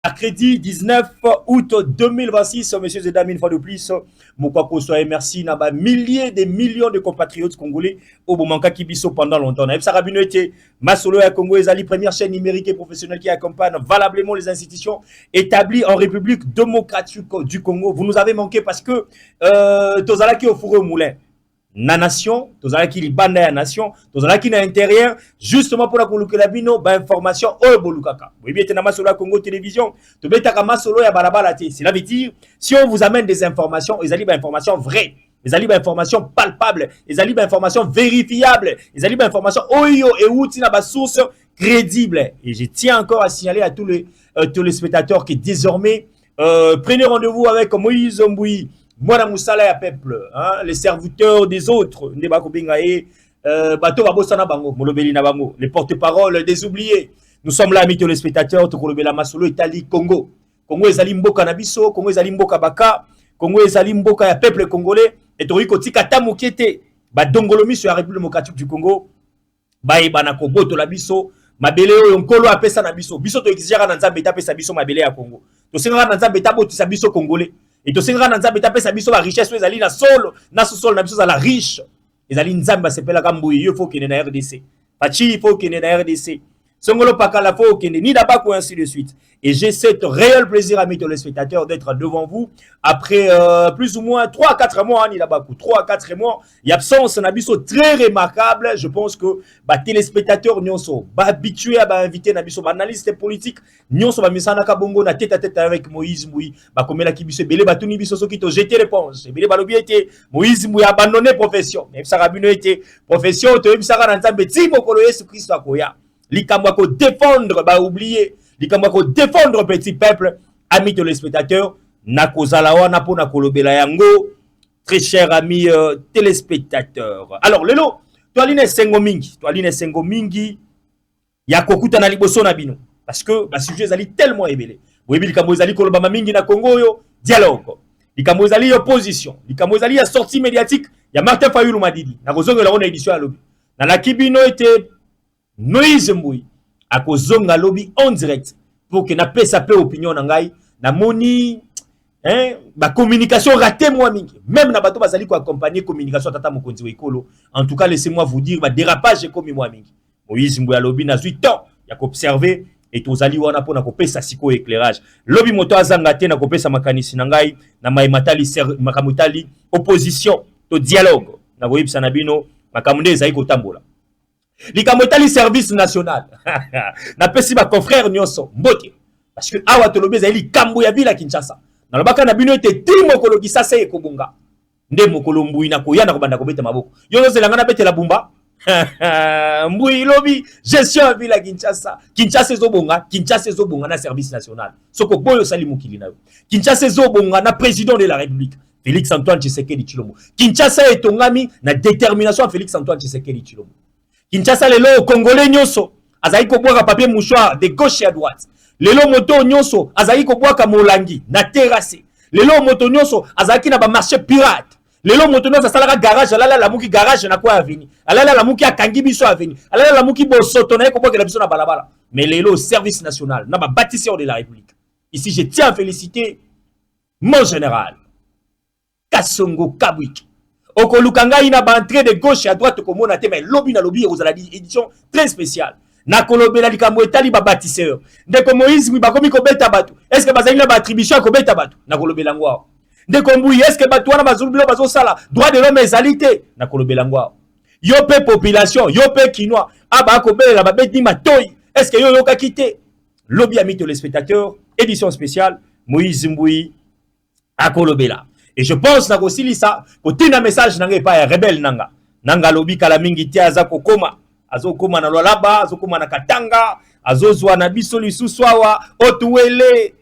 Mercredi 19 août 2026, messieurs et dames, une fois de plus, Moukako soit merci, n'a pas milliers de millions de compatriotes congolais au Bomanka Kibiso pendant longtemps. Naïf Sarabino était Masolo et Congo Ezali, première chaîne numérique et professionnelle qui accompagne valablement les institutions établies en République démocratique du Congo. Vous nous avez manqué parce que Tozala qui au fourré au moulin. Na nation, tozala ki libanda ya nation, tozala ki na intérieur, justement pour la kolukela bino, ba information oyo bolukaka. Oui, bien, tena masolo ya Congo Télévision, to betaka masolo ya balabala te. Cela veut dire, si on vous amène des informations, ils allaient ba information vraie, ils allaient ba information palpable, ils allaient ba information vérifiable, ils allaient ba information oyo et outi na ba source crédible. Et je tiens encore à signaler à tous les spectateurs que désormais, prenez rendez-vous avec Moïse Mbouyi. Moi, Moussala ya peuple, hein, les serviteurs des autres, les porte-parole des oubliés. Nous sommes là, amis téléspectateurs, Tokolobela Masolo, Italie, Congo. Congo ezali mboka na biso, Congo ezali mboka baka, Congo ezali mboka ya peuple congolais, et Toriko tika tamukete, ba dongolomi sur la République démocratique du Congo, ba ibana koboto la biso, mabele oyo nkolo apesa na biso, biso to exigera na nzambe tapesa biso mabele ya Congo. To senga na nzambe tabotisa biso congolais. Et to senga na nzambe tapesa biso la richesse ezali na solo, na solo na biso za la riche. Ezali nzambe sepela kambuyi, il faut qu'il y ait na RDC. Pachi il faut qu'il y ait na RDC. Songolo Pakala faut qu'il y ait ni d'abord ainsi de suite. Et j'ai cet réel plaisir, amis téléspectateurs, d'être devant vous après plus ou moins 3 à 4 mois, ni d'abord 3 à 4 mois. Il y a absence d'un abisso très remarquable. Je pense que les téléspectateurs n'y sont pas habitués à inviter un abisso analyste politique. N'y sont pas mis en bongo na tête à tête avec Moïse Mbouyi. Comme la kibiso belé batuni biso so qui to jeté réponse. Belé balobi était Moïse Mbouyi abandonné profession. Même Sarabino était profession. To même Sarah Nzambe timo kolo Yesu Christ akoya. Likamwa ko défendre ba oublier. Likamwa ko défendre petit peuple. Amis téléspectateurs, nakozala wana po na kolobela yango. Très chers amis téléspectateurs. Alors lelo, toaline sengo mingi, ya kokuta na liboso na bino parce que ba sujet zali tellement ébélé. Boyebi likambo zali koloba mingi na Congo yo dialogue. Likambo zali opposition, likambo zali ya sortie médiatique ya Martin Fayulu Madidi. Na kozonga la édition ya lobby. Na la kibino était Moïse Mbouyi a kozonga lobby en direct pour que na pesa pe opinion na ngai na moni hein ba communication raté moi mingi même na bato bazali ko accompagner communication tata mokonzi wekolo. En tout cas laissez-moi vous dire ba dérapage comme moi mingi. Moïse Mbouyi a lobby na 8 ans ya ko observer et tozali wana pona ko pesa siko éclairage lobby moto azanga te na ko pesa makanisi na ngai na makamutali opposition to dialogue na boyebisa na bino makamunde ezali ko tambola. Likamotali service national. Na pesi ba confrère nyonso mbote. Parce que awa tolobe za ili kambo ya vila Kinshasa. Na lobaka na bino ete timo kologisa se ekobunga. Nde mokolo Mbouyi na koya na kobanda kobeta maboko. Yo zelanga na bete la bumba. Mbouyi lobi gestion ya vila Kinshasa. Kinshasa ezobonga na service national. Soko boyo sali mukili na yo. Kinshasa ezobonga na président de la République. Félix Antoine Tshisekedi Tshilombo. Kinshasa etongami na détermination Félix Antoine Tshisekedi Tshilombo. Kinshasa lelo Congolais nyonso azali ko boaka papier mouchoir de gauche et à droite. Lelo moto nyonso azali ko boaka molangi na terrasse. Lelo moto nyonso azali na ba marché pirate. Lelo moto nyonso asalaka garage alala la muki garage na kwa aveni. Alala la muki akangi biso aveni. Alala la muki bosoto na ko boaka la biso na balabala. Mais lelo service national na ba bâtisseur de la République. Ici je tiens à féliciter mon général Kassongo Kabwiki. Okolukanga ina ba entrée de gauche et à droite comme on a mais lobby na lobby aux édition très spéciale. Na kolobela likambo etali ba bâtisseur. Ndeko Moïse Mbouyi bakomi ko beta batu. Est-ce que bazali na ba attribution ko beta batu? Na kolobela ngwa. Ndeko Mbouyi est-ce que batu wana bazulubilo bazo sala droit de l'homme ezalité? Na kolobela ngwa. Yo pe population, yo pe kinois, aba ko bela ba beti matoyi. Est-ce que yo yoka kité? Lobby ami téléspectateurs, édition spéciale Moïse Mbouyi akolobela. Et je pense na kosili ça côté na message nanga pa ya rebelle nanga lobi kala mingi tia za kokoma azokoma na lolaba azokoma na katanga azozwa na biso lisusuawa otuwele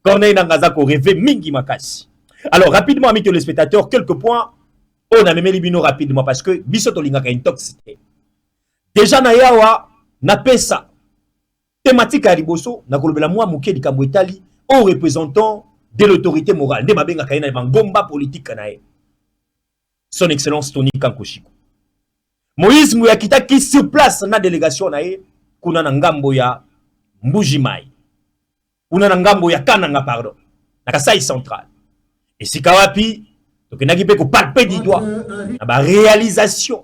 Corneille nanga za ko rêver mingi makasi. Alors rapidement amis téléspectateurs quelques points on a même libino rapidement parce que biso to lingaka intoxiqué. Déjà na yawa na pesa thématique ya liboso na kolobela moi muke likambo etali au représentant de l'autorité morale. De mabenga kaina bangomba politique kanae. Son excellence Tony Kankoshiko. Moïse Mbouyi akita qui sur place na délégation nae kuna na ngambo ya Mbujimai. kuna na ngambo ya Kananga pardon na Kasai central et sikawapi tokendaki pe ko palper du doigt na ba réalisation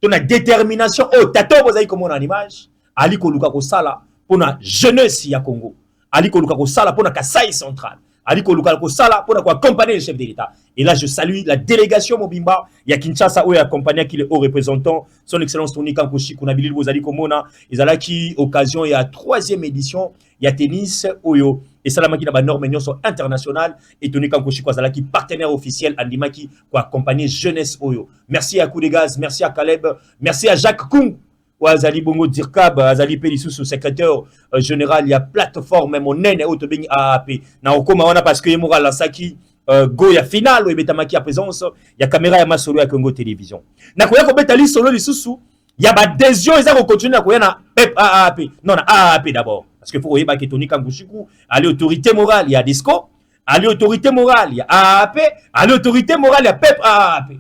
to na détermination tato bozali komona en image ali ko luka ko sala pona jeunesse ya Congo ali ko luka ko sala pona Kasai central ali ko luka ko sala pona ko accompagner le chef de l'État. Et là je salue la délégation Mobimba ya Kinshasa où accompagné qui le haut représentant son excellence Tony Kankoshi kuna bilili bozali komona ezalaki occasion ya 3e édition ya tennis oyo et salamaki na ba norme nyonso international et Tony Kankoshi ko zalaki partenaire officiel andimaki ko accompagner jeunesse oyo. Merci à Coup de Gaz, merci à Caleb, merci à Jacques Kung Azali Bongo Dirkab, Azali Pelisou, secrétaire général, il y a plateforme, mon nene, Otobengi AAP. Na okoma wana parce que Yemura Lansaki, go ya final, ou Betamaki à présence, il y a caméra ya masolo ya Congo Télévision. Na koya ko betali solo li susu, il y a adhésion, ils ont continué na koya na PEP AAP. Non, na AAP d'abord. Parce que faut oye ba ke Tony Kankushiku, à l'autorité morale, il y a Disco, à l'autorité morale, il y a AAP, à l'autorité morale, il y a PEP AAP.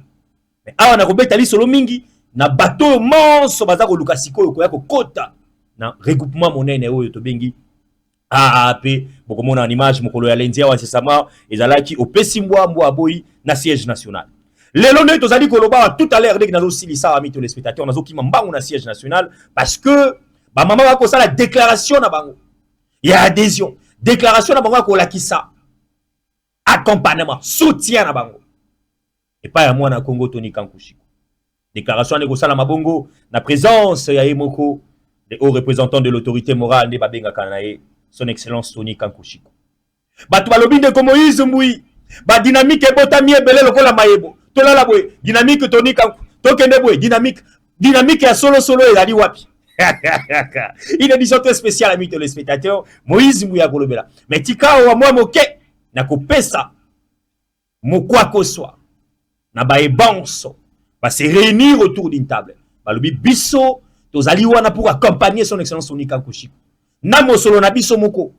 Mais awa na ko betali solo mingi, na bateau monso baza ko lukasiko yo ko kota na regroupement monene oyo to bengi AAP boko mona en image mokolo ya lendia wa sesama ezalaki opesi mbwa boyi na siège national. Lelo ne tozali koloba tout à l'heure dès que nazo silisa ami tous les spectateurs nazo ki mbangu na siège national parce que ba mama ba ko sala déclaration na bango ya adhésion déclaration na bango ko lakisa accompagnement soutien na bango et pas ya mwana Congo Tony Kankushi. Déclaration de Gosala Mabongo, la présence ya Emoko, les hauts représentants de l'autorité morale de Babenga Kanae, son excellence Tony Kankushiko. Batu balobi de Moïse Mboui, ba dynamique e botami e belé lokola mayebo. Tola la boy, dynamique Tony Kanku, tokende boy, dynamique ya solo et ali wapi. Une édition très spéciale amis téléspectateurs, Moïse Mboui a kolobela. Mais tika wa moi moke na kopesa mokwa koswa na ba ebanso va se réunir autour d'une table. Balobi biso tozali wana pour accompagner son excellence Tony Kankushi. Na mosolo na biso moko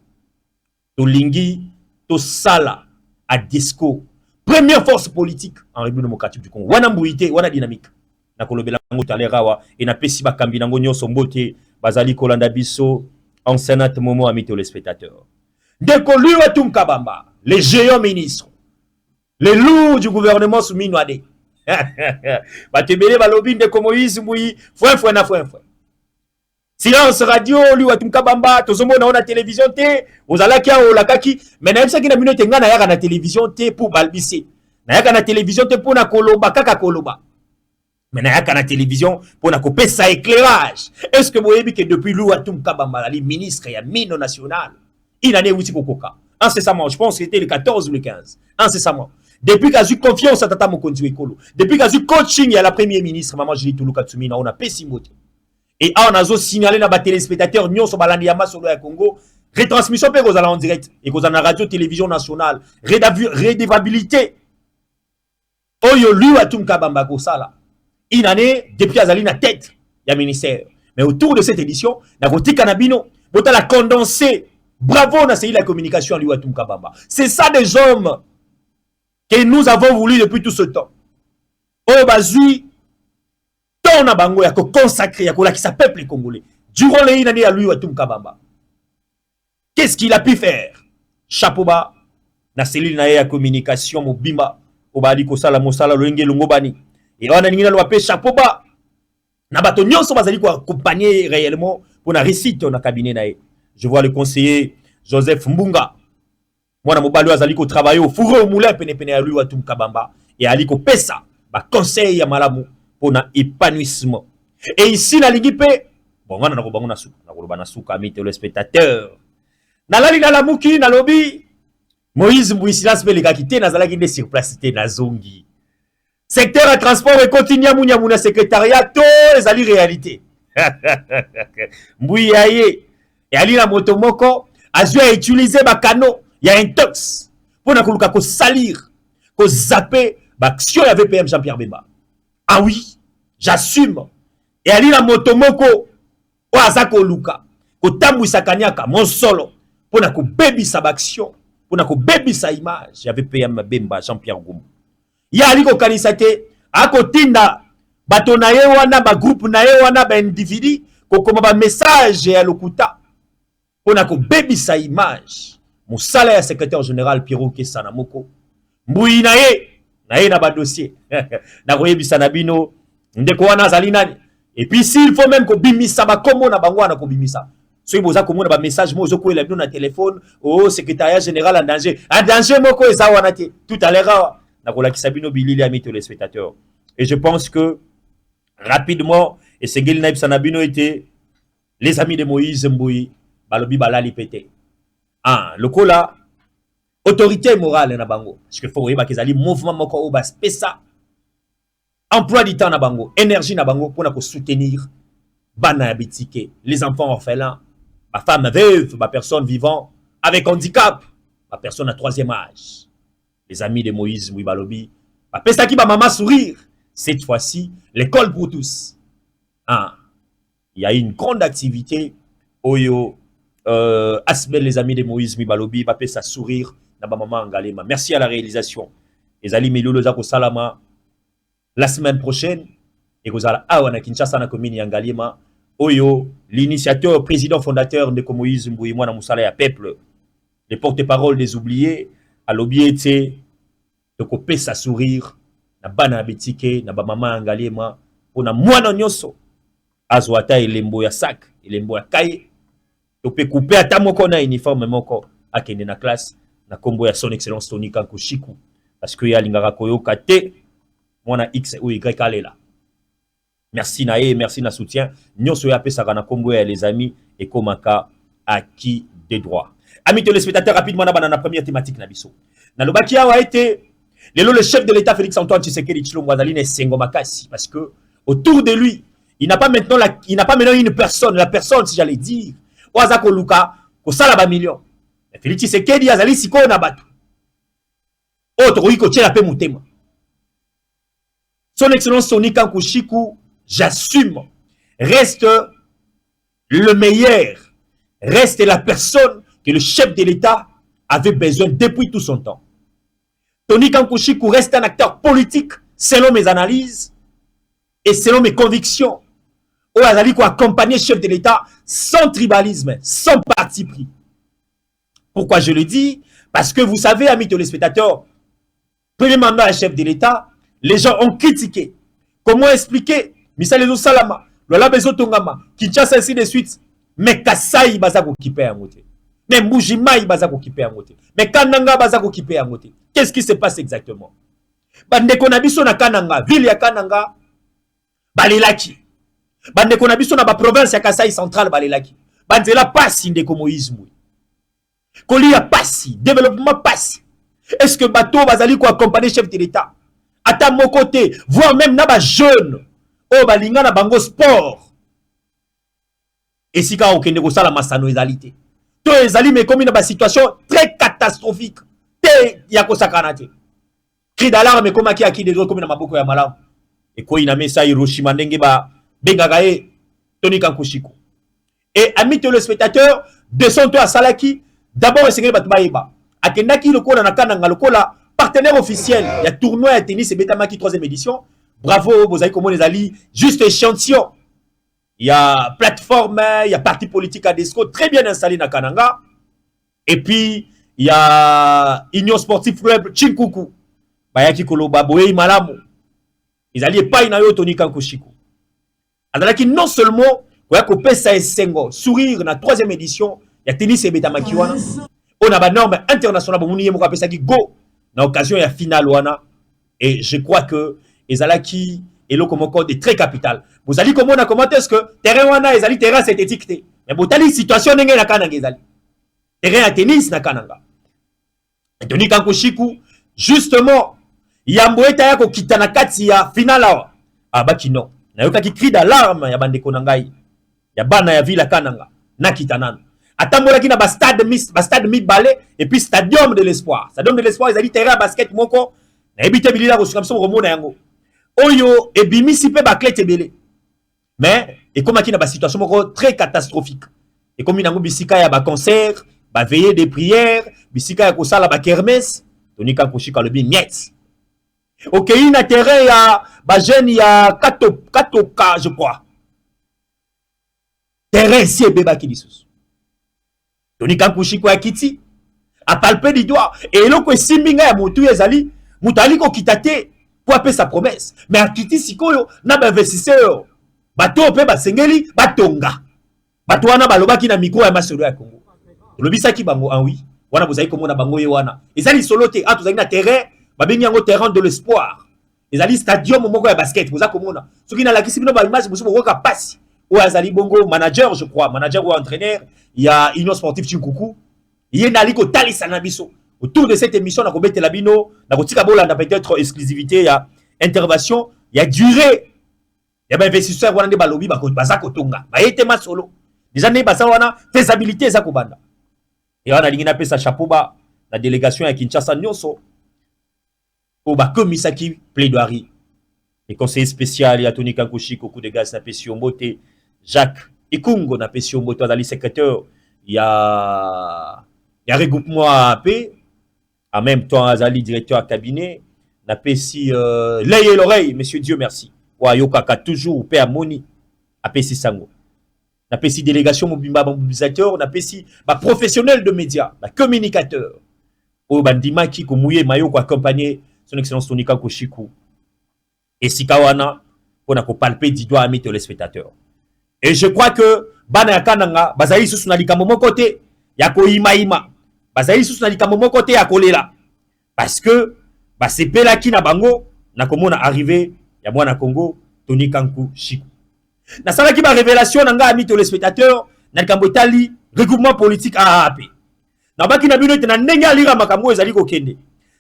to lingi to sala à disco. Première force politique en République démocratique du Congo. Wana mbuite wana dynamique. Na kolobela ngo talerawa et na pesi ba kambi nango nyonso mbote bazali kolanda biso en sénat momo ami téléspectateurs. Ndeko Liwa Tumkabamba, les géants ministres, les lourds du gouvernement soumis noadé. Batebele balobi ndeko Moïse Mboui fouin na fouin. Silence radio lui watumka bamba tozomona ona télévision te ozalaki o lakaki mais na yebisa ki na minute ngana yaka na télévision te pour balbisser na yaka na télévision te pour na koloba kaka koloba mais na yaka na télévision pour na kopesa éclairage. Est-ce que boyebi que depuis lui watumka bamba ali ministre ya mine nationale il en est aussi kokoka incessamment, je pense que c'était le 14 ou le 15 incessamment. Depuis qu'il a eu confiance à Tata Mokonzi Ekolo, depuis qu'il a eu coaching à la première ministre, Maman Julie Toulou Katsumina, on a pessimoti. Et on a signalé dans les téléspectateurs, Nyon Sobalandi Yama sur le Congo, retransmission peut en direct, et qu'on a la radio télévision nationale, rédévabilité. Oyo lui a tout Kabamba Kosala. Il en est depuis Azali na tête, il y a ministère. Mais autour de cette édition, la Roti Kanabino, Bota la condensé. Bravo, on a essayé la communication à lui à Kabamba. C'est ça des hommes que nous avons voulu depuis tout ce temps. Oh, bazui, ton abango ya ko consacré, ya ko la qui sa peuple congolais. Durant les années à lui, Watum Kabamba. Qu'est-ce qu'il a pu faire? Chapeau bas, na cellule na ya communication, mo bimba, obali ko sala mosala loenge longobani. Et on a ningina loape chapeau bas. Na bato nyonso bazali ko accompagner réellement pour na réussite na cabinet na. Je vois le conseiller Joseph Mbunga. Moi, na mobali azali ko travailler au fourreau au moulin pene à lui Watum Kabamba et ali ko pesa ba conseil ya malamu pour na épanouissement. Et ici na lingipe bon ngana na ko bango na suka na ko bana suka mi téléspectateurs. Na lali na lamuki na lobby Moïse Mboui silence pe le kakité na zalaki de sur place té na zongi. Secteur à transport et continue munya muna secrétariat to les ali réalité. Mboui aye et ali na moto moko azua utiliser ba canot. Il y a un tox pour ne salir, pour zapper l'action de VPM Jean-Pierre Bemba. Ah oui, j'assume. Et ali la motomoko, o azako luka, ko tambu sakanyaka, mon solo, pour ne baby sa action, pour ne baby sa image, il y VPM Bemba Jean-Pierre Goumou. Il y a ali ko kanisate, ako tinda, bato na ye wana, ba groupe na ye wana, ba individu, ko koma ba message ya lokuta, pour ne baby sa image. mon salaire secrétaire général Pierrot Kessana Moko mbui na ye na ba dossier na koyebisa na bino ndeko wana azali nani. Et puis s'il faut même ko bimisa ba komo na bango na ko bimisa soki boza komona ba message mo ozokoyela bino na téléphone au secrétariat général en danger moko eza wana te tout à l'heure na kolakisa bino bilili ami téléspectateurs. Et je pense que rapidement et Sengeli Naib Sanabino était les amis de Moïse Mboui balobi balali pété le kola autorité morale na bango parce que faut yeba kezali mouvement moko o bas pesa emploi du temps na bango énergie na bango pour na ko soutenir bana bitike les enfants orphelins ma femme veuve ma personne vivant avec handicap ma personne à troisième âge. Les amis de Moïse Mboui balobi ba pesa ki ba maman sourire cette fois-ci l'école pour tous. Il y a une grande activité oyo Asbel les amis de Moïse Mibalobi va sa sourire na ba maman Ngalema. Merci à la réalisation. Les ali Milolo Zako Salama la semaine prochaine et Kozala Awana Kinshasa na commune Ngalema oyo l'initiateur président fondateur de Moïse Mboui Mwana Moussala ya peuple les porte-parole des oubliés à l'obiété de couper sa sourire na bana betike na ba maman Ngalema ona mwana nyoso azwata elembo ya sac elembo ya kaye to pe couper ata moko na uniforme moko akende na classe na kombo ya son excellence Tony Kankushiku parce que ya lingaka koyoka te mwana x ou y alela. Merci na ye, merci na soutien nyonso ya pesaka na kombo ya les amis et komaka acquis des droits. Amis téléspectateurs, rapidement na première thématique na biso na lobaki awa été le chef de l'État Félix Antoine Tshisekedi Tshilombo azali na sengo makasi parce que autour de lui il n'a pas maintenant une personne, la personne si j'allais dire Oazako Luka ko sala ba million. Félix Tshisekedi azali siko na batu. Autre ko tchela pe mutema. Son excellence Tony Kankushiku, j'assume, reste le meilleur, reste la personne que le chef de l'État avait besoin depuis tout son temps. Tony Kankushiku reste un acteur politique selon mes analyses et selon mes convictions. Ou azali ko accompagner le chef de l'État sans tribalisme, sans parti pris. Pourquoi je le dis? Parce que vous savez, amis téléspectateurs, premier mandat à chef de l'État, les gens ont critiqué. Comment expliquer? Misalezo Salama, Lola Bezo Tongama, Kinshasa ainsi de suite. Mais Kasai Bazako Kipé à moté. Mais Mujimai Bazako Kipé à moté. Mais Kananga Bazako Kipé à moté. Qu'est-ce qui se passe exactement? Bande Konabiso na Kananga, ville ya Kananga, Balelaki. Bande Konabiso na ba province ya Kasai centrale Balelaki. Banzela passi ndeko Moïse Mboui. Koli ya passi, développement passi. Est-ce que bateau bazali ko accompagner chef de l'État? À mon côté, voire même na ba jeune, oh balinga na bango sport. Et si ka okende ko sala masano ezalité. To ezali mais comme une situation très catastrophique. Te ya ko sakana te. Cri d'alarme comme qui a qui des autres comme na maboko ya malamu. Et ko ina mesa Hiroshima ndenge ba bengaga e Tony Kankushiku. Et amis téléspectateurs, descends-toi à Salaki, d'abord essayer de battre. Akendaki le kola na kananga le kola partenaire officiel. Il y a tournoi à tennis et Betamaki 3e édition. Bravo, vous avez comment les alliés. Juste échantillon. Il y a plateforme, il y a parti politique à Desco très bien installé na Kananga. Et puis il y a Union sportive club Chinkuku. Bayaki Koloba Boei Malamu. Ils alliés pas inayo Tony Kankushiku. Adalaki non seulement ouais ko pesa esengo sourire na 3e édition, il y a tennis et Betamaki wana. On a ba norme internationale bon nié mo pesa ki go na occasion ya finale wana et je crois que ezalaki et le komoko est très capital. Vous allez comment on a commenté est-ce que terrain wana ezali terrain synthétique té. Mais botali situation ndenge na kananga ezali. Terrain à tennis na kananga. Et Tony Kankushiku justement yamboeta yako kitana kati ya finale awa. Ah baki non. Na yoka ki cri d'alarme ya bande konangai. Ya bana ya villa kananga na kitanana. Atambola ki na ba stade mi balé et puis stadium de l'espoir. Stadium de l'espoir ezali terrain basket moko na ebité bilila ko sukamso romona yango. Oyo et bimisi pe ba clé tebele. Mais et comme qui na ba situation moko très catastrophique. Et comme inango bisika ya ba concert, ba veillée des prières, bisika ya ko sala ba kermesse, Tony Kankushiku le bi miette. OK, na terrain ya ba jeune ya Katoka je crois. Terrain si beba ki disus. Tony Kankushiku a kiti à palper du doigt et eloko esimbinga ya motu ezali mutali ko kitate pour appeler sa promesse mais akiti sikoyo na ba investisseur bato pe basengeli batonga bato wana balobaki na micro ya masolo ya Congo lobisaki bango ah oui wana bozali komona bango ye wana ezali solo te ah tozali na terrain babengi yango terrain de l'espoir ezali stadium moko ya basket boza komona soki na lakisi bino ba image bozo bokoka passe ou azali bongo manager je crois manager ou entraîneur il y a Union Sportive Chinkuku il nali ko talisa na biso autour de cette émission na kobetela bino na kotika bolanda peut-être exclusivité ya intervention ya durée ya ba investisseur wana nde balobi baza kotonga bayete masolo déjà ne basa wana faisabilité eza kobanda et wana lingi na pesa chapeau ba la délégation ya Kinshasa nyonso o ba komisaki plaidoirie et conseiller spécial ya Tony Kankushi Koku de gaz na pesi mbote Jacques Ikungo na pesi mbote azali secrétaire ya regroupement AP en même temps azali directeur à cabinet na pesi l'œil et l'oreille monsieur Dieu merci wa yokaka toujours pe amoni apesi sango na pesi délégation mobimba mobilisateur na pesi ba professionnel de médias ba communicateur o bandima ki ko mouye mayo ko accompagner son excellence Tony Kankushiku et sikawana pour na ko palper du doigt à mes téléspectateurs et je crois que bana yakananga bazali susu na likambo moko te ya ko ima bazali susu na likambo moko te ya kolela parce que basepela ki na bango na komona arrivé ya mwana Congo Tony Kankushiku na sala ki ba révélation na nga ami téléspectateurs na likambo etali regroupement politique AAP na baki na bino na ndenge alira makambo ezali ko kende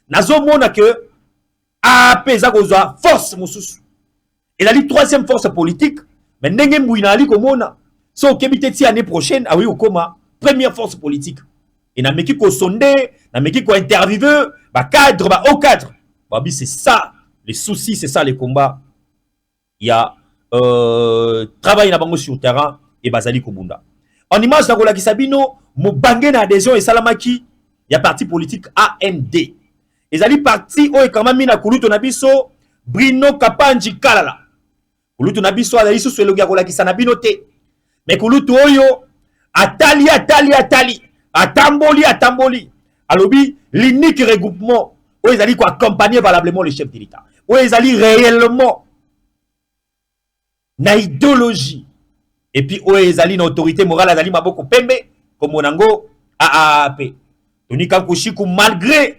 nazo mona que AAP za kozwa force mususu ezali troisième force politique mais ndenge mbouina ali komona so kebite ti année prochaine awi okoma première force politique et na meki ko sonder na meki ko interviewer ba cadre ba haut cadre babi c'est ça les soucis c'est ça les combats il y a travail na bango sur terrain et bazali kobunda en image na kolaki sabino mo bangé na adhésion et salamaki ya parti politique AND ezali parti o ekamami na kuluto na biso Brino Kapanji Kalala kuluto na biso azali susu elogi ya kolaki sana bino te mais kuluto oyo atali atamboli alobi l'unique regroupement où ils allaient accompagner valablement le chef de l'État où ils allaient réellement na idéologie et puis où ils allaient na autorité morale azali maboko pembe comme monango AAP Tony Kankushiku malgré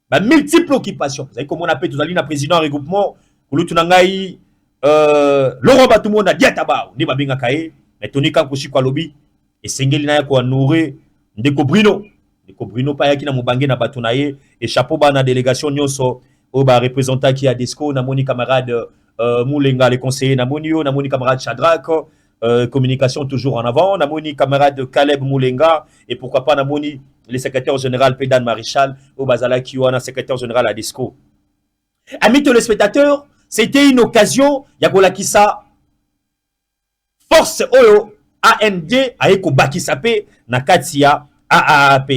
ba multiples occupations vous savez comme on appelle tous allés na président regroupement kulutu na ngai Laurent Batumo na diataba ndi babinga kae mais Tony Kankushiku alobi esengeli na ya ko nourrir ndeko Bruno pa yaki na mubange na bato na ye et chapeau ba na délégation nyonso o ba représentant qui a Desco na moni camarade Moulenga les conseillers na moni camarade Shadrack communication toujours en avant na moni camarade Caleb Moulenga et pourquoi pas na moni le secrétaire général Pedan Marichal au bazala qui wana secrétaire général à Desco. Amis téléspectateurs, c'était une occasion ya kolakisa force oyo AND aeko bakisa pe na katia AAP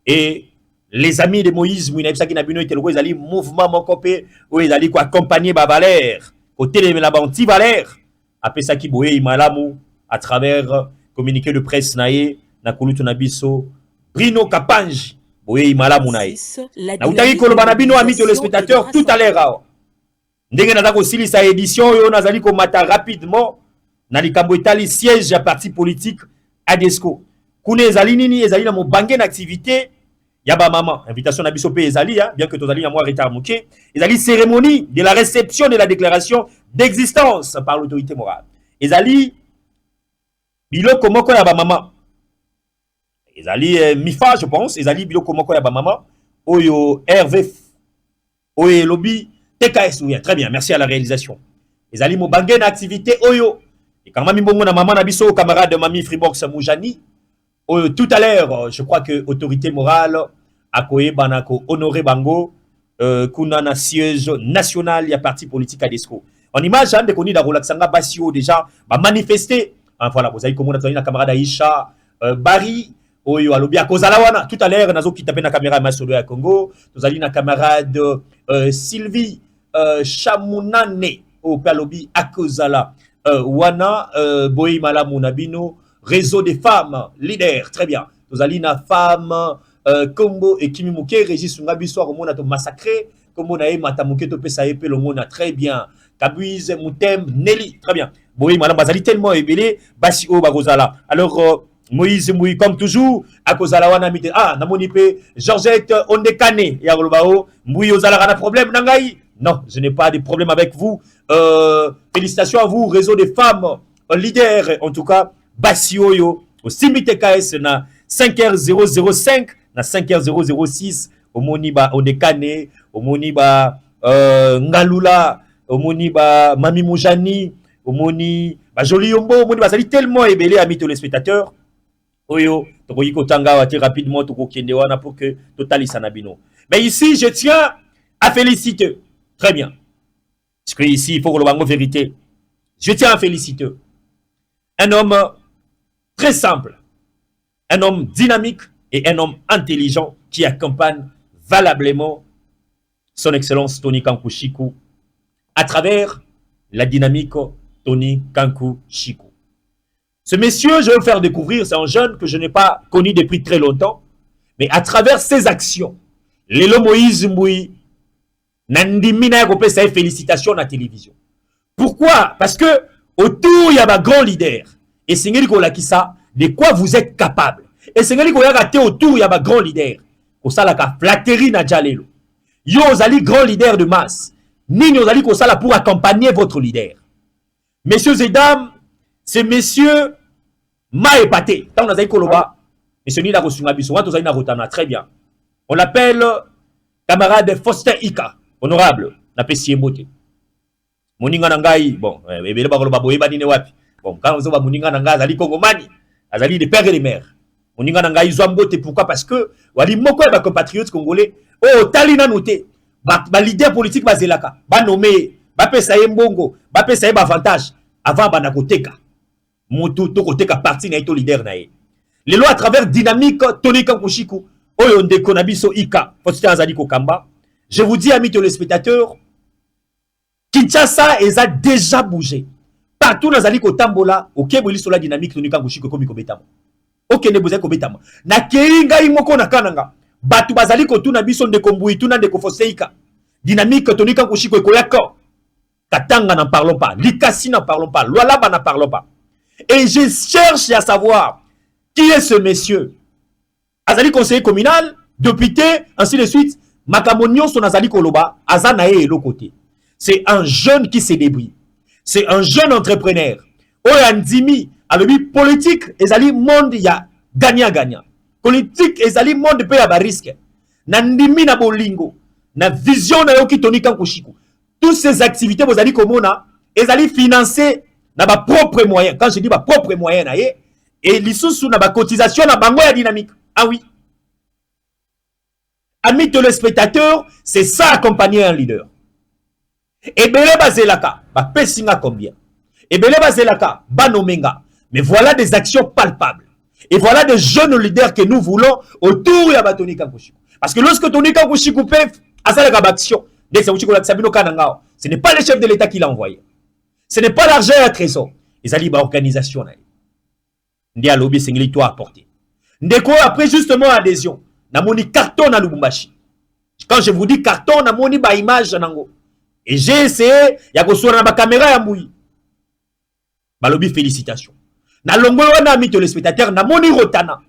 et les amis de Moïse Mouinabisaki na bino eteloko ezali mouvement moko pe o ezali ko accompagner ba Valère côté de la banti Valère apesaki boye malamu à travers communiqué de presse naé na kulutu na biso Brino Kapanji boye malamu naé na utaki koloba na bino amis téléspectateurs tout à l'heure ndenge na ko silisa édition yo nazali ko mata rapidement na likambo etali siège ya parti politique ADESCO kuna ezali nini ezali na mobange na activité ya ba maman invitation na biso pe ezali bien que tozali na moi retard moké ezali cérémonie de la réception de la déclaration d'existence par l'autorité morale ezali biloko moko ya ba maman ezali mifa je pense ezali biloko moko ya ba maman oyo RV oyo lobby TKS oui très bien merci à la réalisation ezali mobange na activité oyo et quand même mbongo na maman na biso camarade Mami Fribox Moujani tout à l'heure je crois que autorité morale a koyebana ko honorer bango kuna na siège national ya parti politique ADESCO en image de koni da relaxanga basio déjà ba manifester voilà vous avez comme na camarade Aisha Bari oyo alobi akozala wana tout à l'heure nazo kitape na caméra masolo ya Congo tozali na camarade Sylvie Chamunane au Palobi akozala wana boy malamu nabino réseau des femmes leaders très bien tozali na femme Kombo et Kimi Mouké, Régis Sungabiso, Romon a massacré, Kombo na Matamuke, Topesa Epe, le monde a très bien. Kabuiz, Moutem, Nelly, très bien. Oui, madame Bazali tellement ébélé, Bassi O Bagozala. Alors, Moïse Moui, comme toujours, à Kozala Wanamite, ah, Namonipe, Georgette, Ondekane, Yarolbao, Moui Ozala, un problème, Nangaï. Non, je n'ai pas de problème avec vous. Félicitations à vous, réseau des femmes leaders, en tout cas, Bassi Oyo, au Simite KS, na 5h005, na 5h006, au Moniba Ondekane, au Moniba Ngalula, au Moniba Mami Moujani, au Moni, Joli Yombo, au Moni Bazali tellement ébélé, amis téléspectateurs. Oyo, Tokoyiko Tanga, rapidement, Toko Kendewana pour que Total Sanabino. Mais ici, je tiens à féliciter. Très bien. Parce que ici, il faut que le bango vérité. Je tiens à féliciter. Un homme très simple, un homme dynamique et un homme intelligent qui accompagne valablement son excellence Tony Kankou Chikou à travers la dynamique Tony Kankou Chikou. Ce monsieur, je vais vous faire découvrir, c'est un jeune que je n'ai pas connu depuis très longtemps, mais à travers ses actions, Lelo Moïse Mboui, Nandimina Kopé, ça félicitations à la télévision. Pourquoi? Parce que autour, il y a un grand leader. Et c'est ça, de quoi vous êtes capable. Et c'est autour, il y a un grand leader. Pour ça, la flatterie n'a déjà l'élo. Yo, vous allez grand leader de masse. Ni vous allez pour accompagner votre leader. Messieurs et dames, c'est monsieur m'a épaté. Tant on a Koloba, monsieur Nida Rosungabiso, très bien. On l'appelle camarade Foster Ika, honorable, n'a pas si émoté. Moninga Nangai, bon, bébé Bakoloba Boeba Nine Wapi. Bon, quand on va Moninga Nanga, Azali Kongomani, Azali des pères et des mères. Moninga Nangai Zouambote, pourquoi? Parce que, Wali Moko et compatriotes congolais, oh, Talina noté, ba leader politique Bazelaka, ba nommé, ba pesa Mbongo, ba pesa avantage, avant Banakoteka. Moto Tokoteka parti na ito leader na ye. Les lois à travers dynamique Tony Kankou Chikou, Oyo Ndekonabiso Ika, Foster Azali Kokamba. Je vous dis, amis téléspectateurs, Kinshasa a déjà bougé. Partout dans Azali Kotambola, au Kéboli sur la dynamique Tony Kankou Chikou comme Kobetamo. Ok, ne bouzé Kobetamo. Na Keinga Imoko na Kananga. Batu Bazali Kotuna Bison de Kombouy, Tuna de Kofoseika. Dynamique Tony Kankou Chikou et Koyako. Katanga n'en parlons pas. Likasi n'en parlons pas. Lualaba n'en parlons pas. Et je cherche à savoir qui est ce monsieur. Azali conseiller communal, député, ainsi de suite. Makamonion son Azali Koloba, Azanae et l'autre côté. C'est un jeune qui s'est débrouillé. C'est un jeune entrepreneur. Oyandimi, avec lui politique, Ezali monde ya gagnant-gagnant. Politique, Ezali monde peut y avoir risque. Nandimi na bolingo, na vision na yoki Tony Kankou Chikou. Toutes ces activités, vous allez comme on Ezali financer na ba propre moyen. Quand je dis ba propre moyen na ye, et l'issue na ba cotisation na bango ya dynamique. Ah oui. Amis téléspectateurs, c'est ça accompagner un leader. Et Bele Bazelaka, ba pesinga combien? Et Bele Bazelaka, ba nomenga. Mais voilà des actions palpables. Et voilà des jeunes leaders que nous voulons autour de Tony Kankou Chikou. Parce que lorsque Tony Kankou Chikou peut à ça la action, ce n'est pas le chef de l'État qui l'a envoyé. Ce n'est pas l'argent à trésor. Ils allaient à organisation. Ndi a lobby singli toi apporté. Ndeko après justement adhésion. Namoni carton à Lubumbashi. Quand je vous dis carton, namoni ba image nango. Et j'ai essayé, ya ko sora na caméra ya mouyi. Ba lobby félicitations. Na longo wana ami téléspectateur namoni rotana.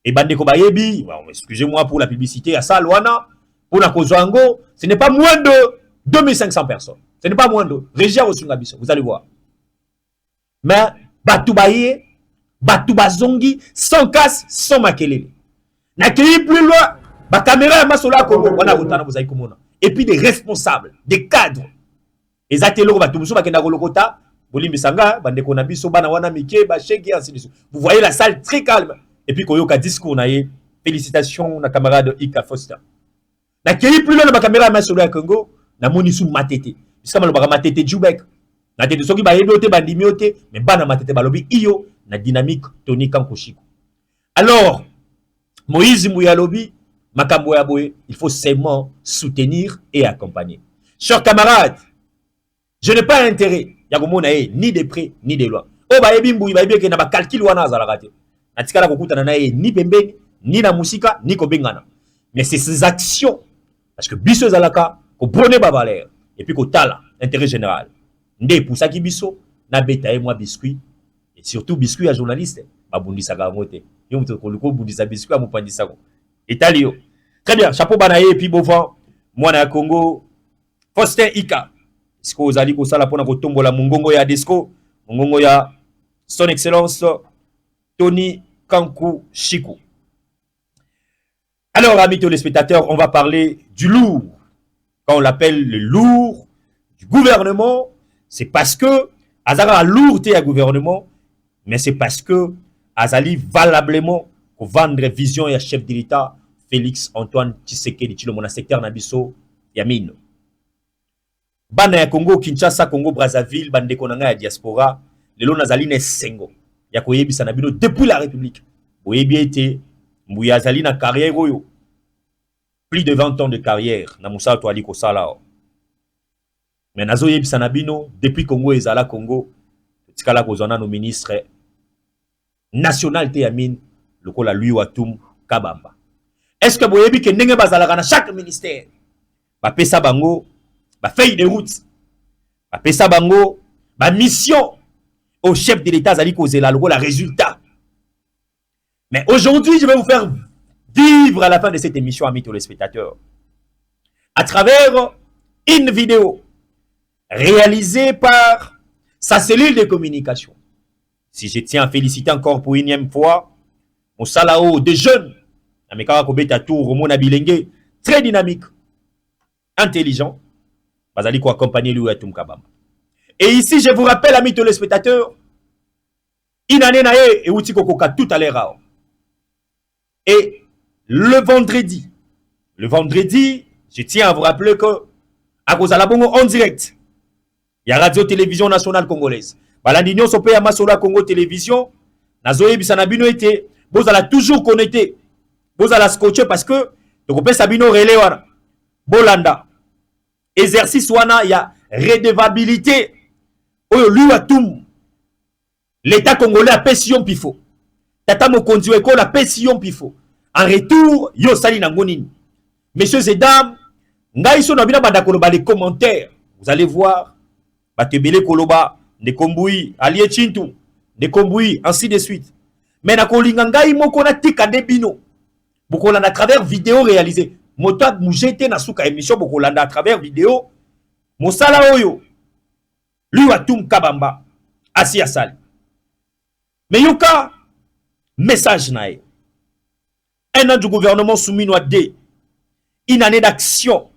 Et bandeko ba yebi, bon, excusez-moi pour la publicité à ça wana pour la Kozwango, ce n'est pas moins de 2500 personnes. Ce n'est pas moins de Régia Osungabiso, vous allez voir. Mais Batoubaye, Batoubazongi, sans casse, sans makelele. N'accueilli plus loin, ma caméra est masola Congo, on a rotana vous avez comme et puis des responsables, des cadres. Et Zatelo Batoubuso Bakenda Golokota, Bolimbi Sanga, Bandeko Nabiso, Banawana Mike, Bachegi, ainsi de suite. Vous voyez la salle très calme. Et puis Koyoka discours naïe. Félicitations, na camarade Ika Foster. N'accueilli plus loin, ma caméra est masola Congo, na monisu matete. Puisque ma matete Djoubek. Na tete soki ba yebiote bandimiote, mais ba na matete balobi iyo na dynamique Tony Kankou Chikou. Alors, Moïse Mouyalobi, Makambo Yaboye, il faut seulement soutenir et accompagner. Chers camarades, je n'ai pas intérêt, Yagomonae, ni de près, ni de loin. Oh, ba yebi mbouy, ba yebi ke na ba calcul wana za la rate. Na tikala kokuta na nae ni pembeni, ni na musika, ni ko bengana. Mais c'est ces actions, parce que biso zalaka, ko prôner ba valeur, et puis ko tala, intérêt général. Nde pour ça qui biso, na beta et moi biscuit, et surtout biscuit à journaliste, ba bundisa ga ngote. Yo mto ko luko bundisa biscuit a mopandisa ko. Italio. Très bien, chapeau banaye et puis bovan, moi na Congo, Faustin Ika. Est-ce que vous allez ko sala pona ko tombola mungongo ya Desco, mungongo ya son excellence Tony Kankou Chikou. Alors, amis téléspectateurs, on va parler du lourd. Quand on l'appelle le lourd du gouvernement, c'est parce que Azara a lourdé à gouvernement, mais c'est parce que Azali valablement pour vendre vision et chef de l'État Félix Antoine Tshisekedi Tshilombo na secteur Nabiso Yamine. Bana ya Congo Kinshasa, Congo Brazzaville, bande konanga ya diaspora, lelo nazali ne sengo. Ya koyebisa na bino depuis la République. Boyebi été Mbouya azali na carrière oyo. Plus de 20 ans de carrière na Moussa Toali Kosala. Mais nazo yebisa na bino depuis Congo ezala Congo, tikala kozana no ministre nationalité Yamine lokola lui Watum Kabamba. Est-ce que boyebi ke ndenge bazalaka na chaque ministère ba pesa bango ba feuille de route ba pesa bango ba mission au chef de l'État zali kozela lokola résultat. Mais aujourd'hui, je vais vous faire vivre à la fin de cette émission, amis téléspectateurs, à travers une vidéo réalisée par sa cellule de communication. Si je tiens à féliciter encore pour une énième fois mon salao de jeunes, très dynamique, intelligent, accompagner lui à Kabamba. Et ici, je vous rappelle, amis téléspectateurs, une année nae et outi kokoka tout à l'heure. Et le vendredi, je tiens à vous rappeler que à cause de la bongo en direct, il y a Radio-Télévision Nationale Congolaise. Balandinyo sope ya Masola Congo Télévision, nazoye bisanabino été, vous allez toujours connecter, vous allez scotcher parce que donc on sabino relé wana. Bolanda. Exercice wana il y a redevabilité. Oyo lui atum. L'État congolais a payé pifo. Tata mokonzi weko la payé pifo. En retour, yo sali nangonini. Messieurs et dames, ngai so na bina badakoloba les commentaires. Vous allez voir batebele koloba ne kombui alie chintu, ne kombui ainsi de suite. Mais na kolinga ngai moko na tika de bino. Bokolanda à travers vidéo réalisée. Mota mujete na suka émission bokolanda à travers vidéo. Mosala oyo. Lui Watum Kabamba asi asali. Mais yoka, message nae. Un an du gouvernement soumis à D. Une année d'action.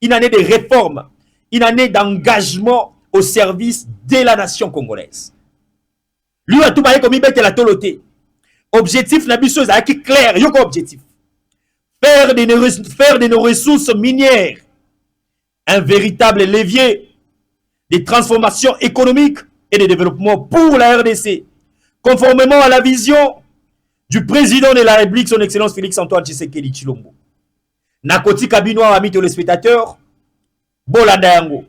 Une année de réforme. Une année d'engagement au service de la nation congolaise. Lui a tout baillé comme il bête la toloté. Objectif n'a plus chose qui clair. Yoka objectif. Faire de nos ressources minières un véritable levier de transformation économique et de développement pour la RDC. Conformément à la vision du président de la République, son Excellence Félix Antoine Tshisekedi Tshilombo. Nakoti Kabino, amis téléspectateurs, Bolanda yango.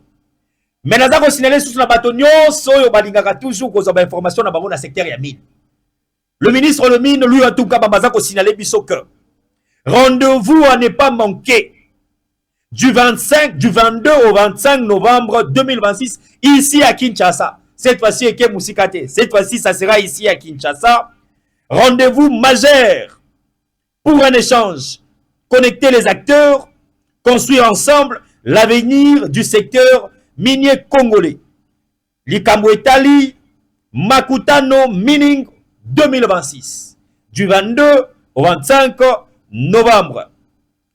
Mais nous avons signalé sous la bâtonnion, soyo balingaka toujours qu'on a information dans le secteur ya mine. Le ministre de mine, lui, en tout cas, a signalé biso que rendez-vous à ne pas manquer du 22 au 25 novembre 2026 ici à Kinshasa. Cette fois-ci, Eke Musikate. Cette fois-ci, ça sera ici à Kinshasa. Rendez-vous majeur pour un échange. Connecter les acteurs, construire ensemble l'avenir du secteur minier congolais. Likambo Etali, Makutano Mining 2026. Du 22 au 25 novembre.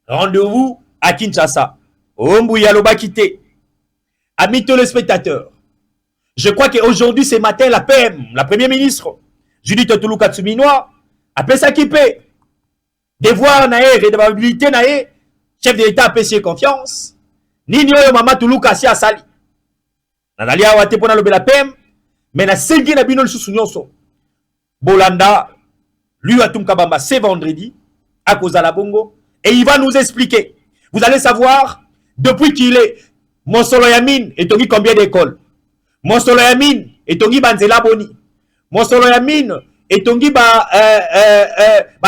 Rendez-vous à Kinshasa. Ombouya Lobakite. Amis téléspectateurs. Je crois qu'aujourd'hui, ce matin, la PM, la première ministre, Judith Touloulou Katsuminoa, a fait s'équiper. Devoir nae, redevabilité nae, chef de l'État a payé confiance. Nini oyo mama Touloulou Kassi asali. Nazali awate pona lobe la PM, mais na sengi na bino lisusu nyonso. Bolanda, lui Watum Kabamba, c'est vendredi, à cause de la bongo, et il va nous expliquer. Vous allez savoir, depuis qu'il est, Monsolo Yamine, et Tongi combien d'écoles. Monsolo Yamine, et Tongi Banzela Boni. Monsolo Yamine, et tongi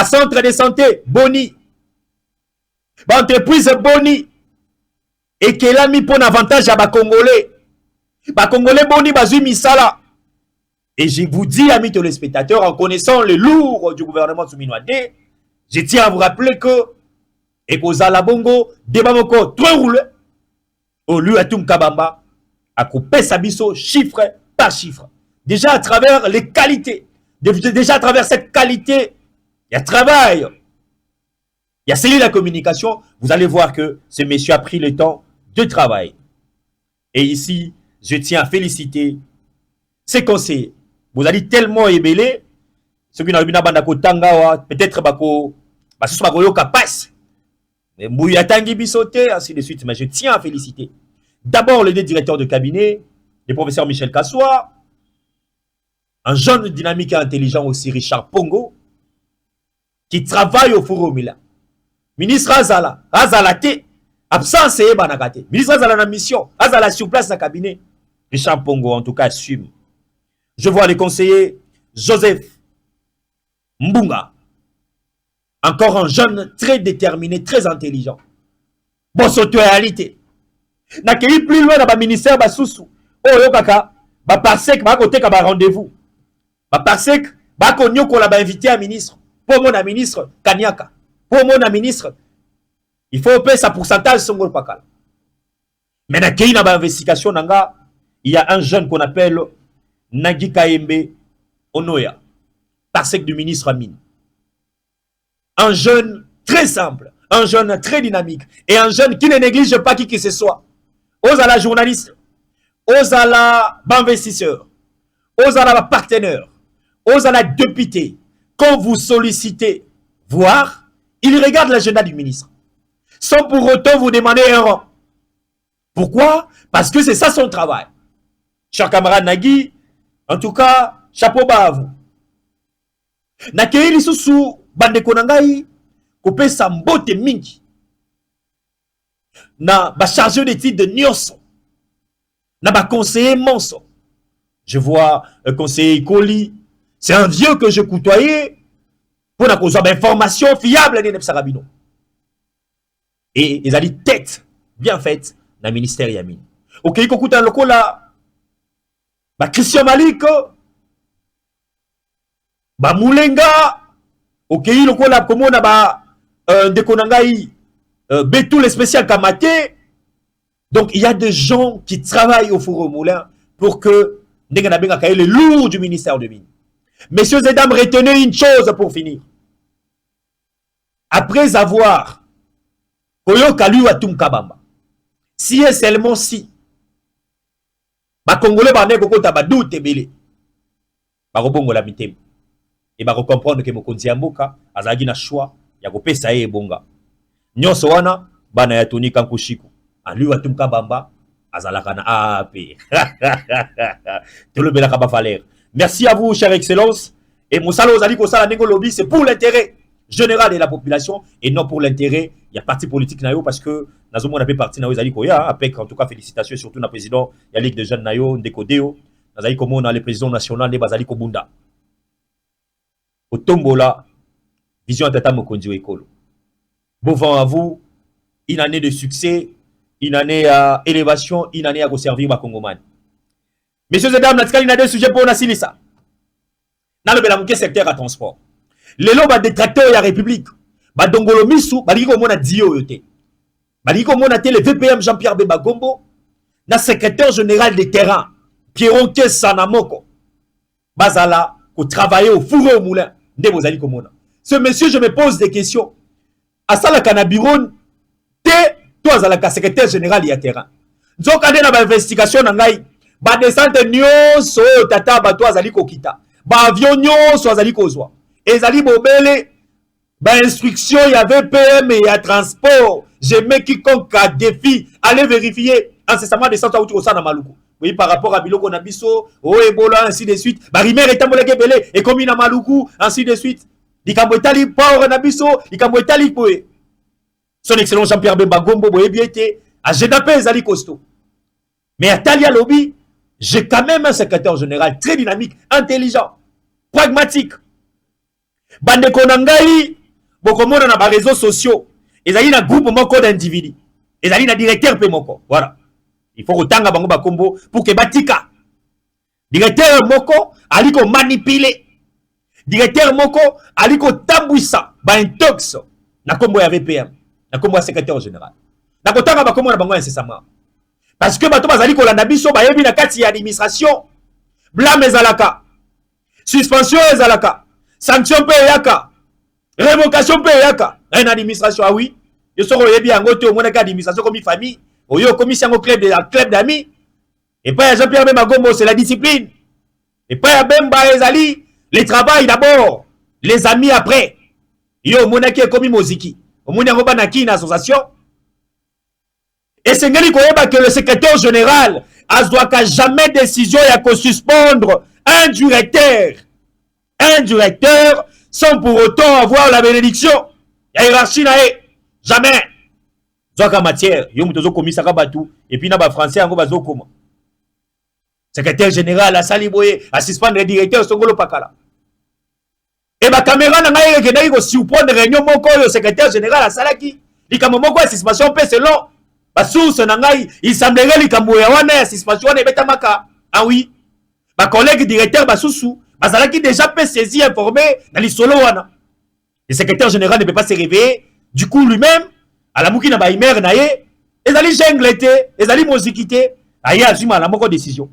centre de santé boni, entreprise boni, et qu'elle a mis pour un avantage à Congolais. Congolais boni bazui misala. Et je vous dis, amis téléspectateurs, en connaissant le lourd du gouvernement Tsuminoadé, je tiens à vous rappeler que Ekozala Bongo, débat moko, très roulé, au lieu à Toum Kabamba, à couper Sabiso chiffre par chiffre. Déjà à travers les qualités, déjà à travers cette qualité, il y a travail, il y a scellé la communication, vous allez voir que ce monsieur a pris le temps de travail. Et ici, je tiens à féliciter ces conseillers. Vous allez tellement ébélé, ceux qui n'ont pas peut-être passe. Mais Mouyatangi Bissoté, ainsi de suite. Mais je tiens à féliciter d'abord le directeur de cabinet, le professeur Michel Kassoua, un jeune dynamique et intelligent aussi, Richard Pongo, qui travaille au Forum Mila. Ministre Azala, Azalate, absence et Banagate. Ministre Azala na mission, Azala sur place dans le cabinet. Richard Pongo, en tout cas, assume. Je vois les conseillers Joseph Mbunga, encore un jeune très déterminé, très intelligent. Bon, c'est réalité. N'accueilli plus loin dans le ministère Basusu. Oh, yo kaka, ba parsek, ba côté ka ba rendez-vous. Ba parsek, ba konyo ko la ba invité à ministre. Pour mon ministre Kanyaka. Pour mon ministre, il faut payer sa pourcentage sur le pakal. Mais n'accueilli dans l'investigation nanga, il y a un jeune qu'on appelle Nagi Kaembe Onoya, parsec du ministre Amin. Un jeune très simple, un jeune très dynamique, et un jeune qui ne néglige pas qui que ce soit. Aux à la journaliste, aux à la investisseur, aux à la partenaire, aux à la député. Quand vous sollicitez voir, il regarde l'agenda du ministre. Sans pour autant vous demander un rang. Pourquoi? Parce que c'est ça son travail. Cher camarade Nagui, en tout cas, chapeau bas à vous. Nakei lisusu bande konangai kopé sambote mingi. Na ba chargé d'études de Nyonso. Na ba conseiller Monso. Je vois un conseiller Koli. C'est un vieux que je côtoyais pour avoir des informations fiables de Nepsarabino. Et ils ont dit tête bien faite dans le ministère Yamin. Ok, écoute un local là. Ba Christian Malik, ba Moulenga, ok, local là, comment on a ba Dekonangai, Betou les spécial Kamate. Donc il y a des gens qui travaillent au Four au Moulin pour que Nenganabenga Kaye le lourd du ministère de Mines. Messieurs et dames, retenez une chose pour finir. Après avoir Koyo Kalu Atum Kabamba, si et seulement si, ba Congolais ba ne koko tabadou tebele, ba robongo la mitem, et ba comprendre que mokonzi amboka azagi na choix ya kopesa ye bonga. Nyonso wana bana ya Tony Kankushiku, Alu Atum Kabamba azalaka na AP. Te le bela kaba Valère. Merci à vous, chère excellence. Et Moussalo Ozali Kosala Nengo Lobby, c'est pour l'intérêt général de la population et non pour l'intérêt. Il y a parti politique Nayo parce que Nazo mon appel parti Nayo Zali Koya, avec en tout cas félicitations surtout na président, il y a Ligue de jeunes Nayo, Ndeko Deo, Nazali Komo na le président national de Bazali Kobunda. Au Tombola, vision Tata Mokonzi Ekolo. Bon vent à vous, une année de succès, une année à élévation, une année à vous servir ma Congoman. Messieurs et dames, Natskali n'a deux sujets pour Nassilissa. Dans le Bélamouké secteur à transport. Les lots va détracteurs de la République. Ba Dongolo Missou, ba Ligo Mona Dio yote. Ba Ligo Mona le VPM Jean-Pierre Bemba Gombo. Na secrétaire général des terrains, Pierron Sanamoko. Bazala, ko travailler au four au moulin. Nde Bozali Komona. Ce monsieur, je me pose des questions. Asala Kanabiron, te, toi, Zalaka, secrétaire général de terrain. Nzo kade na ba investigation na ngai. Ba descente nyonso tata bato azali kokita. Ba avion nyonso azali kozwa. Ezali bobele ba instruction il y avait PM et à transport. Je mets quiconque a défi allez vérifier incessamment descente à outre na Maluku. Oui, par rapport à Biloko na biso, o Ebola ainsi de suite. Ba rimer etamboleke belé et comme na Maluku ainsi de suite. Likambo etali power na biso, likambo etali poe. Son excellence Jean-Pierre Bemba Gombo boye bien été a Jedapé ezali costaud. Mais à Talia Lobby, j'ai quand même un secrétaire général très dynamique, intelligent, pragmatique. bande konangai bokomona na ba réseaux sociaux ezali na groupe moko d'individus ezali na directeur pe moko voilà il faut kotanga bango bakombo pour que batika directeur moko aliko manipuler directeur moko aliko tambwisa ba intox na kombo ya VPM na kombo ya secrétaire général na kotanga bakombo na bango incessamment parce que bato bazali kolanda biso bayebi na kati ya administration blâme ezalaka suspension ezalaka sanction pe yaka révocation pe yaka na administration ah oui yo soko yebi yango te omona ka administration comme famille oyo commission yango club d'amis et pas Jean-Pierre Bemba c'est la discipline et pas Bemba ezali le travail d'abord les amis après yo omona ki comme moziki omona yango bana ki na association et c'est ngeli koyeba que le secrétaire général azwaka jamais décision ya ko suspendre un directeur sans pour autant avoir la bénédiction. Il y a hiérarchie nae. Jamais. Zoaka matière. Yom tozo komisaka batu. Et puis na ba français ango bazo koma. Secrétaire général a saliboye a suspendre le directeur songolo pakala. Et ba caméra na ngai ke dai ko surprendre réunion moko le secrétaire général a salaki. Likambo moko ya suspension pe selon ba source na ngai il semblerait likambo ya wana ya suspension na betamaka. Ah oui. Ba collègue directeur ba sousou bazalaki déjà peut saisir informé dans les solo wana. Le secrétaire général ne peut pas se réveiller. Du coup lui-même à la mouki na ba imer na ye ezali jenglete ezali mozikité aye azuma la moko décision.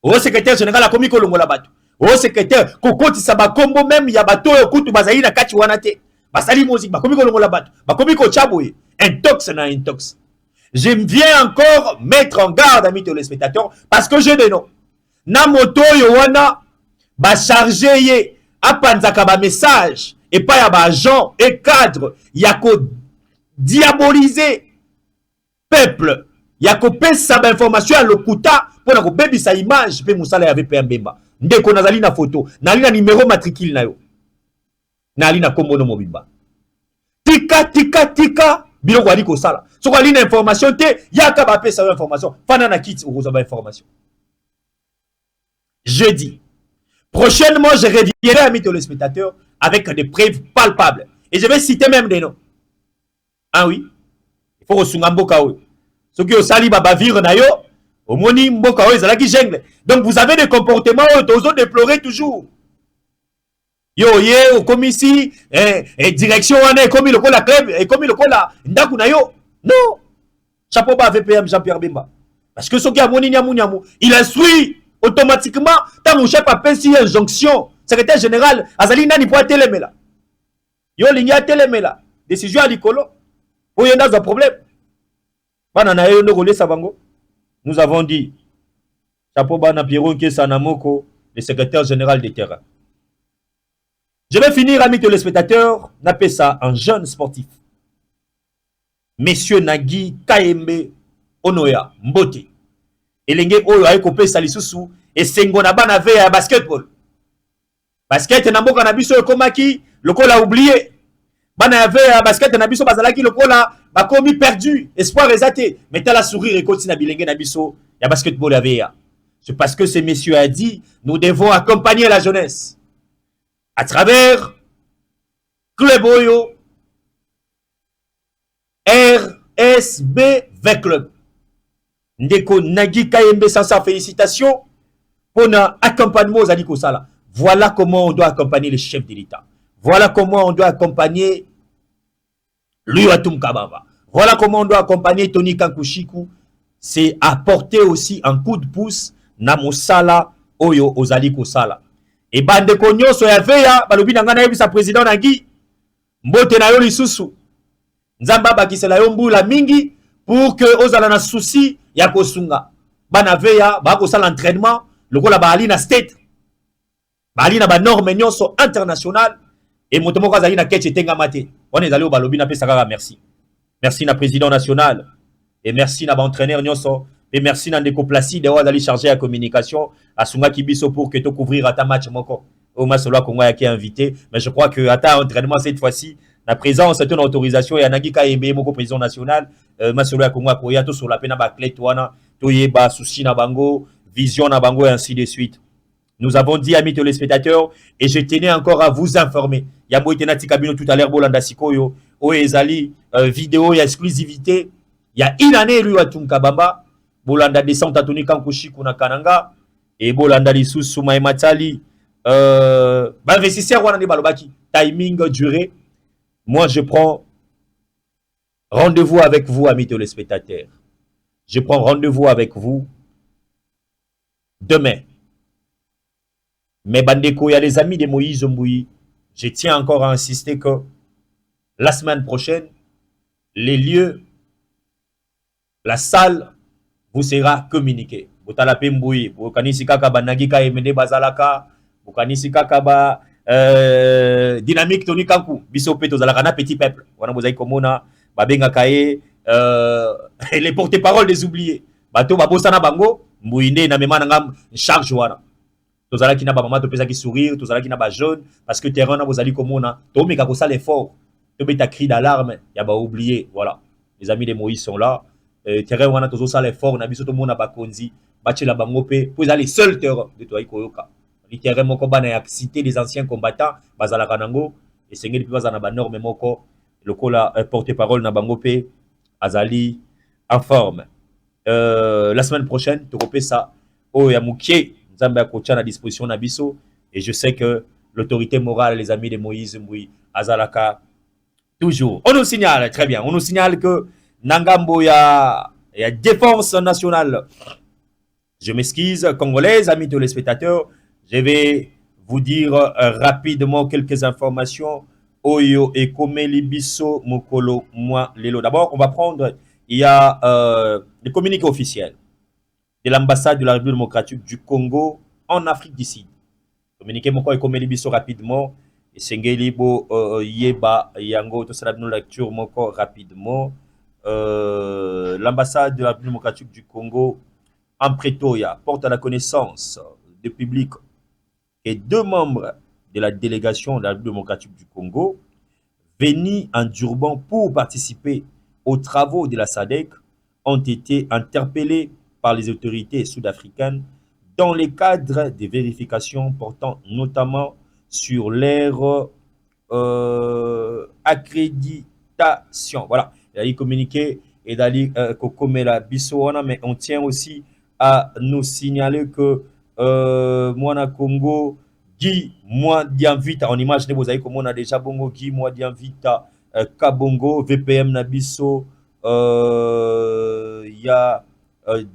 Au secrétaire général a komi kolongola bato. Au secrétaire kokotisa ba kombo même ya bato yo kutu bazali na kati wana te. Basali musique ba komi kolongola bato. Ba komi ko chaboye. Intox na intox. Je viens encore mettre en garde amis téléspectateurs parce que j'ai des noms. Na moto yo wana ba charger ye apanzaka ba message et pas ya ba agent et cadre yako diaboliser peuple yako pesa ba information à lokuta pour na ko bebisa image pe musala ya VPM Bemba ndeko nazali na photo nali na numéro matricule na yo nali na kombo no mobimba tika biloko ali ko sala soko ali na information te yaka ba pesa information fana na kit okoza ba information. Jeudi. Prochainement, je reviendrai, amis téléspectateurs, avec des preuves palpables. Et je vais citer même des noms. Ah oui. Il faut que mboka oui. Ceux qui ont sali bavir na yo, au moni mboka oui, zala ki jungle. Donc vous avez des comportements où vous déplorez toujours. Yo au comme ici, direction wana comme le la club et comme le la ndaku na yo. Non. Chapeau bas VPM Jean-Pierre Bemba. Parce que ceux qui a moni nyamu, il instruit automatiquement, tant mon chef appelle si injonction, secrétaire général, Azali nani pour télémela. Yo ligne télémela. Décision à l'icolo. Pour y en a un problème. Nous avons dit, chapeau bana Pierrot qui sanamoko, le secrétaire général des terrains. Je vais finir, amis téléspectateurs, n'appelle ça un jeune sportif. Monsieur Nagui Kayembe Onoya Mbote. Elenge oyo ay kopé salisusu et sengo na bana ve ya basketball. Basket na mboka na biso ekomaki lokola oublié. Bana ve ya basket na biso bazalaki lokola bakomi perdu, espoir exaté. Mettez la sourire et continue na bilenge na biso ya basketball ya. C'est parce que ce monsieur a dit nous devons accompagner la jeunesse à travers Club Oyo RSB V Club. Ndeko Nagui Kayembe Sansa, félicitations pour l'accompagnement aux Aliko Sala. Voilà comment on doit accompagner les chefs de l'État. Voilà comment on doit accompagner Luatum Kababa. Voilà comment on doit accompagner Tony Kankushiku. C'est apporter aussi un coup de pouce na Mosala Oyo aux Aliko Sala. Et bande konyo so ya veya balobi na ngana yebisa président Nagui mbote na yo lisusu. Nzamba bakisela yo mbula mingi pour que ozala na souci ya kosunga bana veya ba ko sala entraînement lokola ba ali na state ba ali na ba norme nyonso international et motomoko azali na ketche tenga mate on ezali o balobi na pesa kaka merci na président national et merci na ba entraîneur nyonso et merci na ndeko Placide o azali chargé à communication asunga kibiso pour que to couvrir ata match moko au masolo Kongo ya qui est invité mais je crois que ata entraînement cette fois-ci la présence c'est une autorisation et Nagui Kayembe moko président national masolo ya Kongo akoya to sur la pena ba clé toana to yeba souci na bango vision na bango et ainsi de suite. Nous avons dit, amis téléspectateurs, et je tenais encore à vous informer. Yambo Itenati Kabino tout à l'heure, Bolanda Sikoyo, Oezali, vidéo, il y a exclusivité. Il y a une année, lui, à Tunkabamba, Bolanda descend à Tony Kankushi Kuna Kananga, et Bolanda Lissou Soumaï Matali, investisseur, timing, durée. Moi, je prends rendez-vous avec vous, amis téléspectateurs. Je prends rendez-vous avec vous demain. Mais Bandeko, il y a les amis de Moïse Mbouyi. Je tiens encore à insister que la semaine prochaine, les lieux, la salle vous sera communiquée. Boutalape Mbouyi, Bokanisi Kaka Banagika Emene Bazalaka, Bokanisi Kaka Ba Dynamique Tony Kanku, Bisope Tozalakana Petit Peuple. Wana Bozaï Komona, Babenga Kaye, les porte-paroles des oubliés. Bato Babosana Bango, Mbouine Namemana charge Wana. Tozala qui n'a pas maman, tozala qui sourire, tozala qui n'a pas jaune, parce que terrain n'a pas zali comme on a. Tomé kako ça l'effort, tomé ta cri d'alarme, y a pas oublié, voilà. Les amis de Moïse sont là. Terrain on a tozo ça l'effort, on a biso tout le monde a pas konzi, bâti la bangope, pour aller seul terrain de toi ikoyoka. Les terrains mon combat n'a cité les anciens combattants, bazala kanango, et c'est ngeli bazana ba norme moko, le kola porte-parole na bangope, azali en forme. La semaine prochaine, tu repères ça, oh ya moukié. À disposition d'Abisso et je sais que l'autorité morale, les amis de Moïse Mboui, Azalaka, toujours. On nous signale, très bien, on nous signale que Nangambo, il y a défense nationale. Je m'excuse, congolaise, amis téléspectateurs, je vais vous dire rapidement quelques informations. Oyo et Komeli Bisso Mokolo, moi, Lelo. D'abord, on va prendre, il y a le communiqué officiel de l'ambassade de la République démocratique du Congo en Afrique du Sud. Communiqué mon corps et Komeli Bisso rapidement. Et Sengeli Bo Yeba Yango, tout ça la lecture mon corps rapidement. L'ambassade de la République démocratique du Congo en Pretoria porte à la connaissance du public et 2 membres de la délégation de la République démocratique du Congo venus en Durban pour participer aux travaux de la SADC ont été interpellés par les autorités sud-africaines dans le cadre des vérifications portant notamment sur leur accréditation. Voilà, il a communiqué et d'aller Kokomela Bissoana, mais on tient aussi à nous signaler que Moana Congo, Guy Mwadianvita, en image de vous avez comme on a déjà Bongo, Guy Mwadianvita, Kabongo, VPM Nabiso, il y a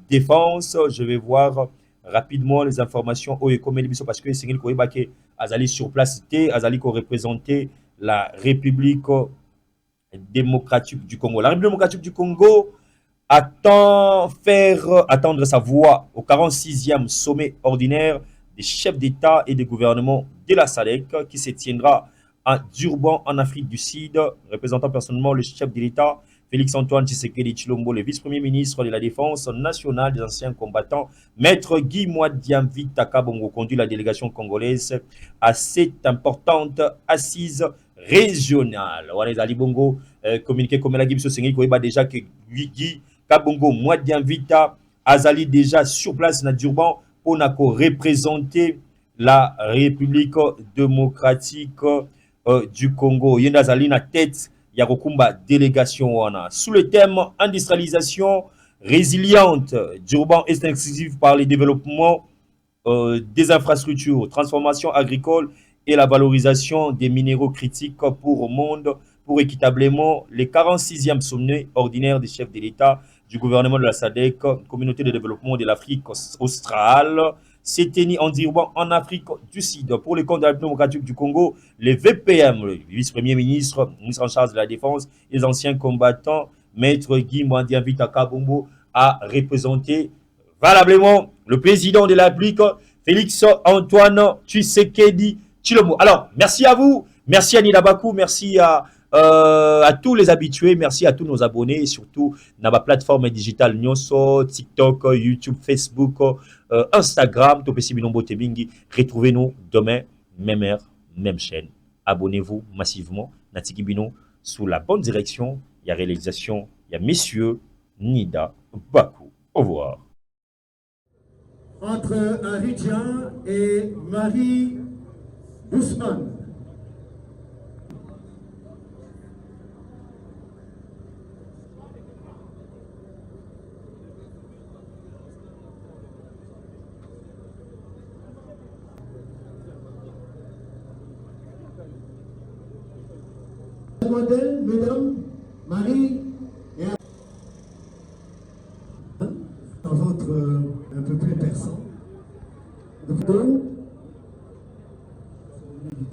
défense, je vais voir rapidement les informations au Ecomélibiso parce que c'est Koébake Azali sur place, Azali qui représentait la République démocratique du Congo. La République démocratique du Congo attend faire attendre sa voix au 46e sommet ordinaire des chefs d'État et de gouvernement de la SADC qui se tiendra à Durban en Afrique du Sud, représentant personnellement le chef de l'État Félix-Antoine Tshisekedi Tshilombo, le vice-premier ministre de la Défense nationale des anciens combattants, Maître Guy Mwadianvita Kabongo, conduit la délégation congolaise à cette importante assise régionale. Voilà, Ali Bongo, communiqué comme la Gibso Sengi, Koeba déjà que Guy Kabongo Mwadianvita Azali déjà sur place na Durban pour représenter la République démocratique du Congo. Yenda Azali na tête Yarokumba délégation wana. Sous le thème industrialisation résiliente, Durban est exclusive par le développement des infrastructures, transformation agricole et la valorisation des minéraux critiques pour le monde, pour équitablement les 46e sommet ordinaire des chefs de l'État du gouvernement de la SADC, communauté de développement de l'Afrique australe, s'est tenu en Durban en Afrique du Sud. Pour le compte de la République démocratique du Congo, le VPM, le vice-premier ministre, ministre en charge de la Défense, les anciens combattants, Maître Guy Mwadianvita Kabongo, a représenté valablement le président de la République, Félix-Antoine Tshisekedi Tshilombo. Alors, merci à vous, merci à Nidabakou, merci à tous les habitués, merci à tous nos abonnés et surtout dans la plateforme digitale Nyoso, TikTok, YouTube, Facebook, Instagram, Topesi Binombo Tebingi. Retrouvez-nous demain, même heure, même chaîne. Abonnez-vous massivement. Natiki Bino sous la bonne direction. Il y a réalisation, il y a messieurs Nida Bakou. Au revoir. entre Aridja et Marie Ousmane. Modèle, mesdames, Marie et un autre un peu plus perçant.